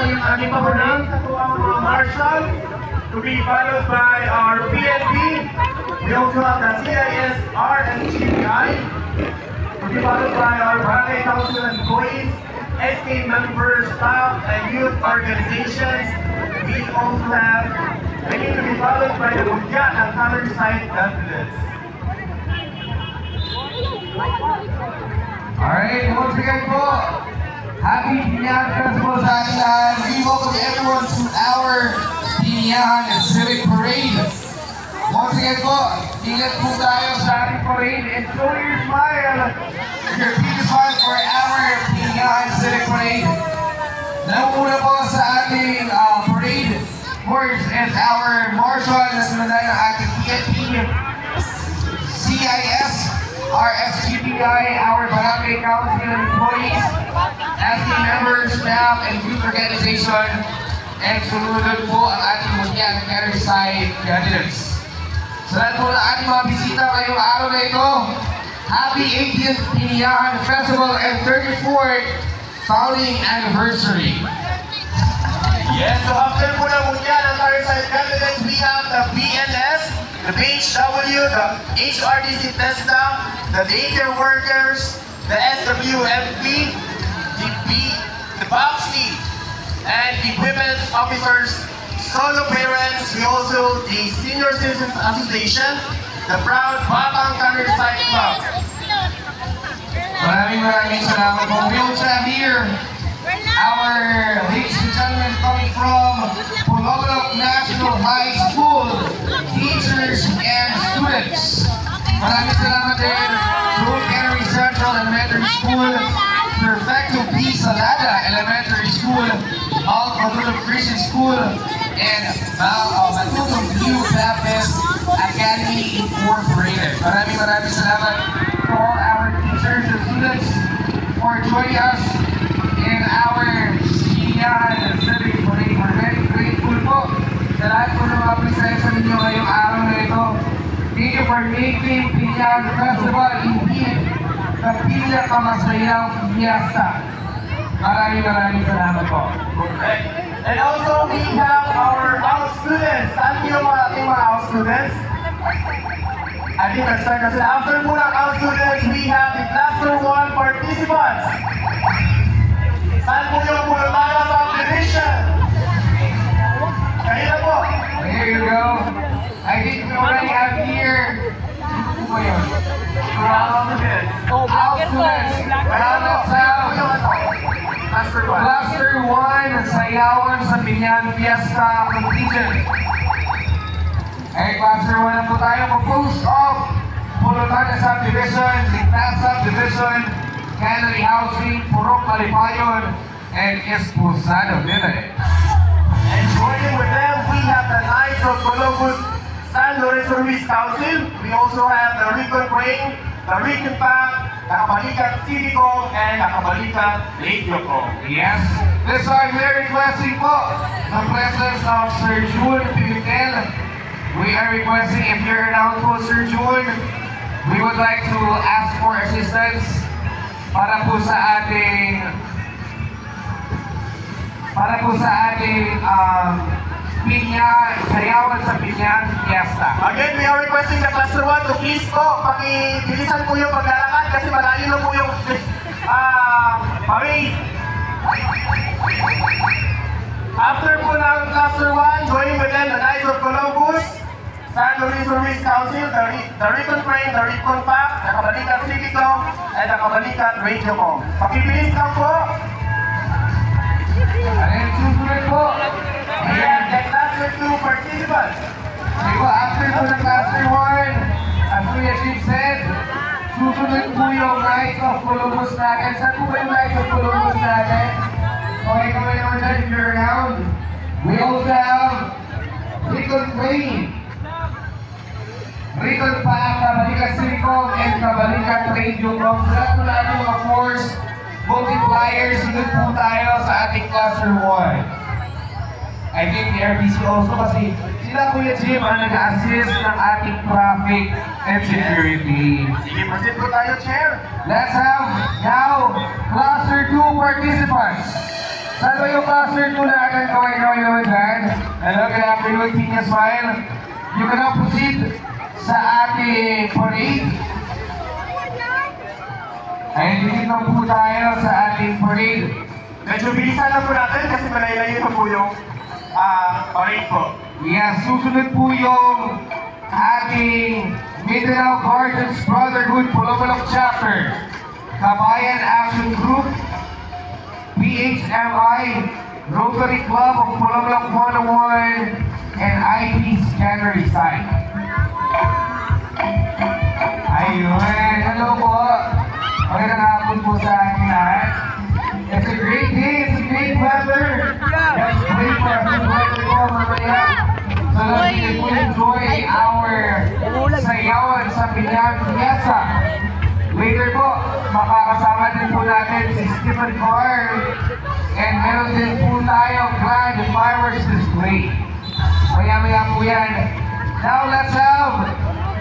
yung ating paborang katuwang mga marshal, to be followed by our PNP. We also have the CISR and GBI, to be followed by our barangay council employees, SK members, staff, and youth organizations. We also have, to be followed by the Bugya and Countryside candidates. Alright, once again po, happy Pinihan Festival sa ating lahat. We welcome everyone to our Pinihan Civic Parade. Once again po, ingat po tayo sa ating parade and show your smile. Your biggest smile for our Pinihan Civic Parade. Nauna po sa ating parade, of course, is our marshal na sinundan ng ating PNP, CIS, RSGBI, our barangay council employees, SK members, staff, and youth organization, and sunod po ang ating Bugya at Countryside candidates. Sa lahat po na ating mga bisita ngayong araw na ito, happy 80th Pinihan Festival and 34th founding anniversary. Yes, so after po na Bugya ng Countryside candidates, we have the BNS, the BHW, the HRDC TESDA, the daycare workers, the SWFP, the BOXC, and the women's officers, solo parents, we also the Senior Citizens Association, the proud Babang Countryside Club. Maraming salamat po. We also have here our ladies and gentlemen coming from Puloglok National High School, teachers and students. Maraming salamat din, Road Henry Central Elementary School, Perfecto P. Salada Elementary School, Mount Matutong Christian School, and Matutong New Baptist Academy Incorporated. Maraming salamat to all our teachers and students for joining us in our Pinihan Civic Parade. We're very grateful po sa lahat po ng mga presensya ninyo ngayong araw na ito. Thank you for making Pinihan Festival indeed the pinakamasayang fiesta. Maraming salamat po. Okay. And also we have our house students. Saan yung mga ating mga house students? I think that's right. Kasi after po ng house students, we have the Cluster 1 participants. Saan po yung Pulutara subdivision? Kayo na po. There you go. I think we already have here. House students. House students. Cluster 1, Sayawan sa Pinihan Fiesta Contingent. Cluster 1 na po tayo. Mag-post off Pulutara subdivision, Ligtas subdivision, Canary Housing, Purok Malipayon, and Esposado Village. And joining with them, we have the Knights of Columbus San Lorenzo Ruiz Council. We also have the Recon Brain, the Recon Pack, the Kabalikat Civicom, and the Kabalikat Legiocom. Yes, this is our very requesting po the presence of Sir June Pimentel. We are requesting, if you're around po, Sir June, we would like to ask for assistance para po sa ating Sayawan sa Pinihan Fiesta. Again, we are requesting the Cluster 1 to please po, pakibilisan po yung paglalakad kasi malayo na po yung parade. After po ng Cluster 1, joining with them the Knights of Columbus, San Lorenzo Ruiz Council, the Recon Train, the Recon Pack, the Kabalikat Civicom, and the Kabalikat Radiocom. Pakibilis lang po. Ayan, susunod po. And the Cluster 2 participants. After po ng Cluster 1, as Kuya Chief said, susunod po yung Knights of Columbus natin. Saan po ba yung Knights of Columbus natin? Okay, kami naman dyan, if you're around. We also have Recon Train, Recon Pack, Kabalikat Civicom, and Kabalikat Radiocom. Sa lahat po natin mga force multipliers, sunod po tayo sa ating Cluster 1. I think the RBC also kasi sila Kuya Jim ang nag-assist ng ating traffic and security. Sige, proceed po tayo, Chair. Let's have now Cluster 2 participants. Saan ba yung cluster 2 natin? Kaway-kaway naman dyan. Hello, good afternoon, King Smile. You can now proceed sa ating parade. Ay, dito na po tayo sa ating parade. Medyo bilisan na po natin kasi malay-layo pa po yung parade po. Yes, susunod po yung ating Mindanao Gardens Brotherhood Pulobulok Chapter, Kabayan Action Group, PHMI, Rotary Club of Pulobulok 101, and IP Scanner Site. Ayun, hello po. Magandang hapon po sa ating lahat. It's a great day, it's a great weather. Let's wait for a good weather po mamaya. So that we can enjoy our sayawan sa Pinyang Fiesta. Later po, makakasama din po natin si Stephen Carr. And meron din po tayong grand fireworks display. Maya-maya po yan. Now let's have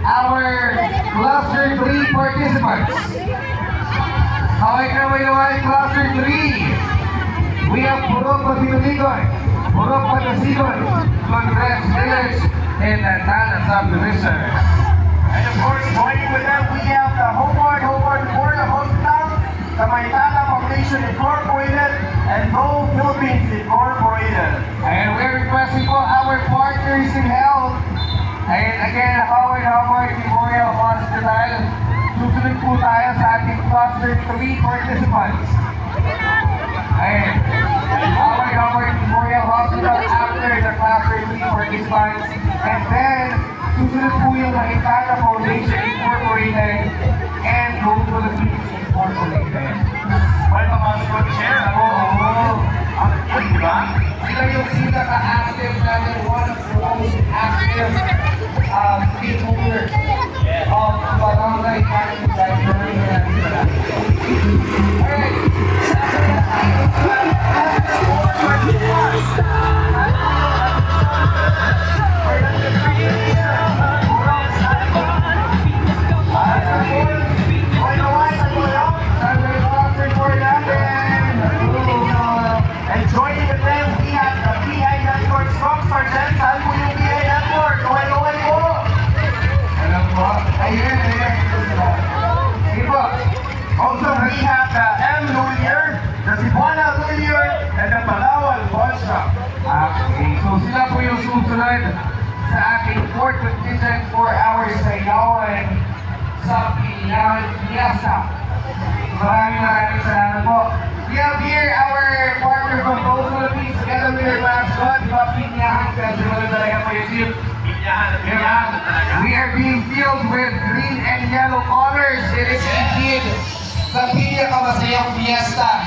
our Cluster 3 participants. Kaway-kaway naman Cluster 3. We have Purok Patinuligon, Purok Patasigon, Congress Village, and Nantana Subdivision. And of course, joining with them, we have the Homeward Memorial Hospital, the Maitana Foundation Incorporated, and Go Philippines Incorporated. And we're requesting for our partners in health. And again, Howard Memorial Hospital. Susunod po tayo sa ating Cluster 3 participants. And Howard Memorial Hospital after the Cluster 3 participants. And then, susunod po yung Maitana Foundation Incorporated and Go Philippines Incorporated. Well, mga share ako. Di ba? Sila yung pinaka-active natin, one of the most active stakeholders of Barangay County Library. And joining with them, we have the PI Network Strong Sergeant. Saan po yung PI Network? Kaway-kaway po! Alam mo, ayun. Sige po. Also, we have the M. Lulier, the Cebuana Lulier, and the Palawan Pawn Shop. Okay, so sila po yung susunod sa ating fourth contingent for our sayawan sa Pinyang Fiesta. Maraming salamat po. We have here our partner from Go Philippines together with their mascot, Pinyang Festival talaga po YouTube. We are being filled with green and yellow colors. It is indeed the pinakamasayang fiesta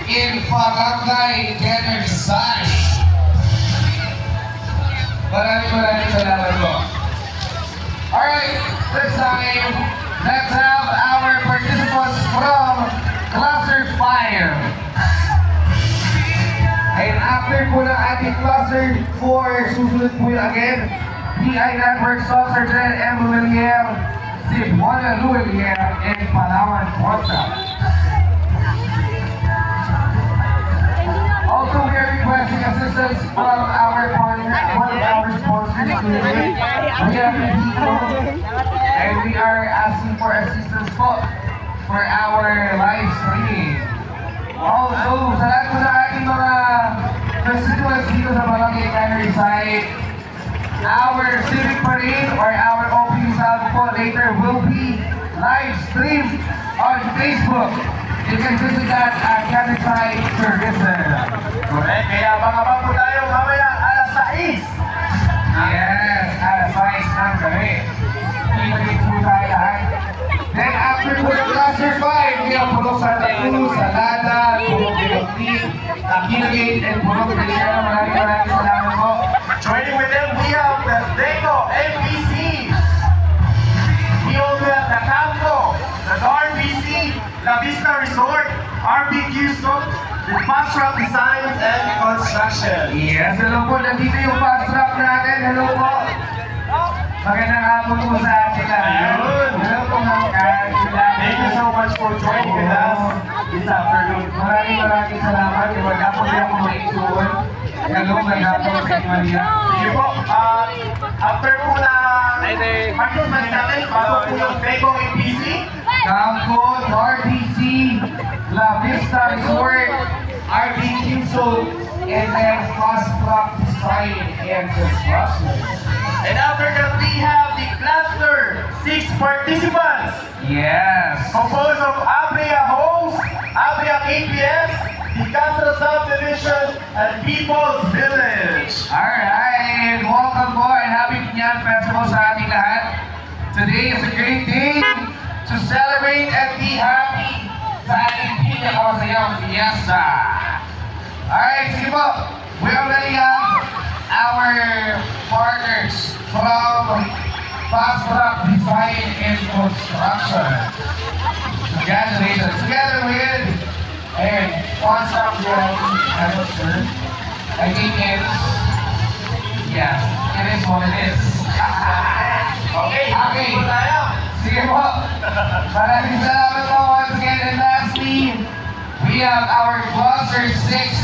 in Barangay General. Maraming salamat po. Alright, this time, let's have our participants from Cluster 5. And after po ng ating Cluster 4, susunod po yun again, PI Network Stock Sergeant M. Lulier, Cebuana Lulier, and Palawan Porta. Also, we are requesting assistance from our partner, one of our sponsors today. We have Pico, and we are asking for assistance po for our live streaming. Also, sa lahat po ng ating mga constituents dito sa Barangay Cannery Site, our civic parade or our opening salvo po later will be live streamed on Facebook. You can visit that at Cannery Site Services. Correct. Kaya abang-abang po tayo mamaya alas 6. Yes, alas 6 ng gabi. Kita-kits po tayo lahat. Then after po ng Cluster 5, we have Purok Santa Cruz, Salada, Purok Bilogtin, Aquilagate, and Purok Deliciano. Maraming salamat po. Joining with them, we have the DECO NPC. We also have the Campo, the RBC, La Vista Resort, RBQ Soap, the Fast Track Designs and Construction. Yes, hello po. Nandito yung fast track natin. Hello po. Magandang hapon po sa atin lahat. Ayun. Hello po mga Thank you so much for joining with us this afternoon. Maraming salamat. Wala po din ako maisuon. Galong nagapon sa Maria. Sige po, after po na mag-invite natin, pasok po yung Bego APC. Campos, RBC, La Vista Resort, RBQ Soul, and then Fast Track Design and Construction. And after that, we have the cluster 6 participants. Yes. Composed of Abria Homes, Abria KPS, the Castro Subdivision, and People's Village. Alright, welcome po and Happy Pinyan Festival sa ating lahat. Today is a great day to celebrate and be happy sa ating pinakamasayang fiesta. Alright, sige po. We already have our partners from Fast Track Design and Construction. Congratulations. Together with and Fast Track Design, I'm not sure. I think it's, yeah, it is what it is. Okay, Okay. po tayo. Sige po. Maraming salamat po once again. And lastly, we have our cluster 6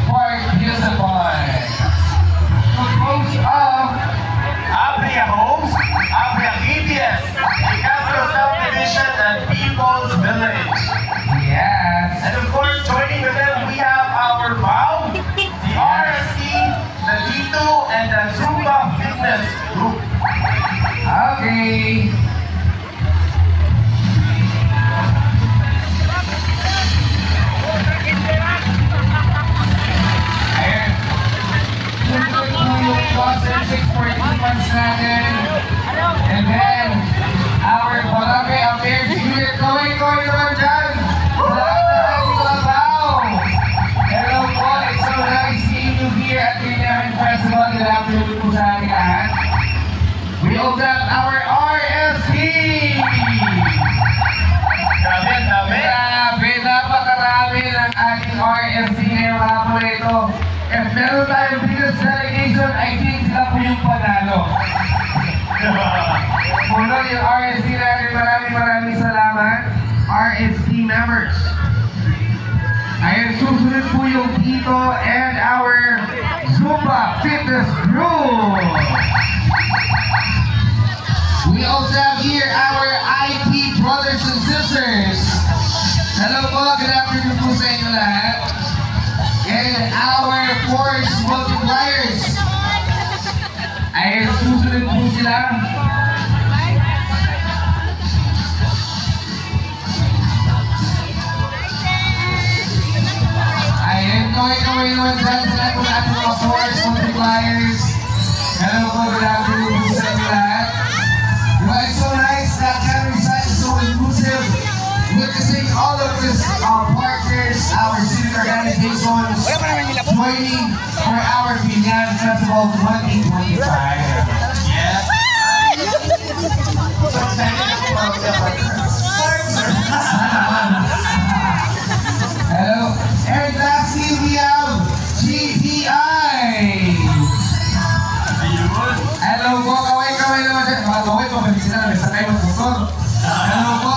participants. Composed of Abria Homes, Abria KPS, the Castro Subdivision, and People's Village. yes. And of course, joining with them, we have our VOW, the RSC, the D2, and the Zumba Fitness Group. Okay. Ayan. Susunod po yung cluster 6 participants natin. And then, our Barangay Affairs Unit. Kaway naman dyan. Salamat sa ating mga tao. Hello po. It's so nice seeing you here at the American Festival. Good afternoon po sa ating lahat. We also have our RSP! Grabe, ang dami. Grabe, napakarami ng ating RSP ngayong hapon na ito. If meron tayong biggest delegation, I think sila po yung panalo. Puno yung RSP natin, maraming salamat. RSP members. Ayan, susunod po yung Tito and our Zumba Fitness Group. We also have here our IT brothers and sisters. Hello po, good afternoon po sa inyo lahat. And our force multipliers. Ay, susunod po sila. Ayan, kaway naman dyan sa lahat ng ating mga force multipliers. Hello po, good afternoon po sa inyo lahat. It's so nice that Henry Site is so inclusive, witnessing all of this partners, our student organizations, joining for our Pinyan Festival 2025. Yes. Hello. And lastly, we have GPI. Ayun. Hello po, kaway naman dyan. Mga kaway po, kasi sila nagsakay mag-motor. Hello po,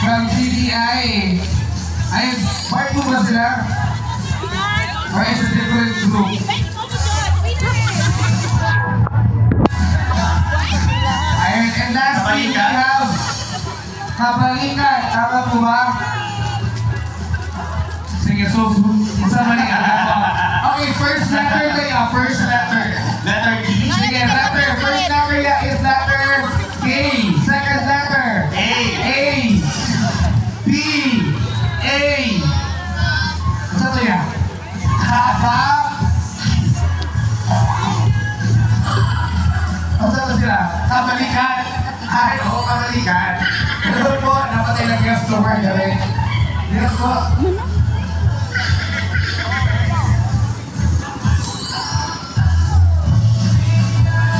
from GDI. Ayun, part po ba sila? Or is a different group? Ayun, and lastly, we have Kabalikan. Tama po ba? Sige, so, sa balikan. Okay, first letter kayo, first letter. Letter D. Sige, letter. First letter niya is letter K. Second letter. A. A. B. A. Ano ito yan? Haba. Ano ito sila? Kabalikan. Ay, oo, kabalikan. Ano po, napatay ng customer galing. Yes po.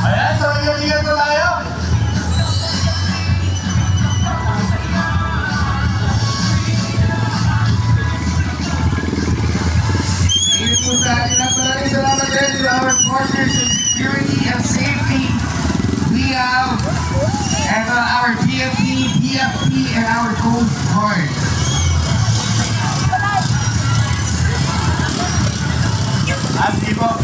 Ayan, so ingat po tayo. Ingat po sa atin at maraming salamat din to our partners in security and safety. We have our PFP, TFP and our Coast Guard. At di ba,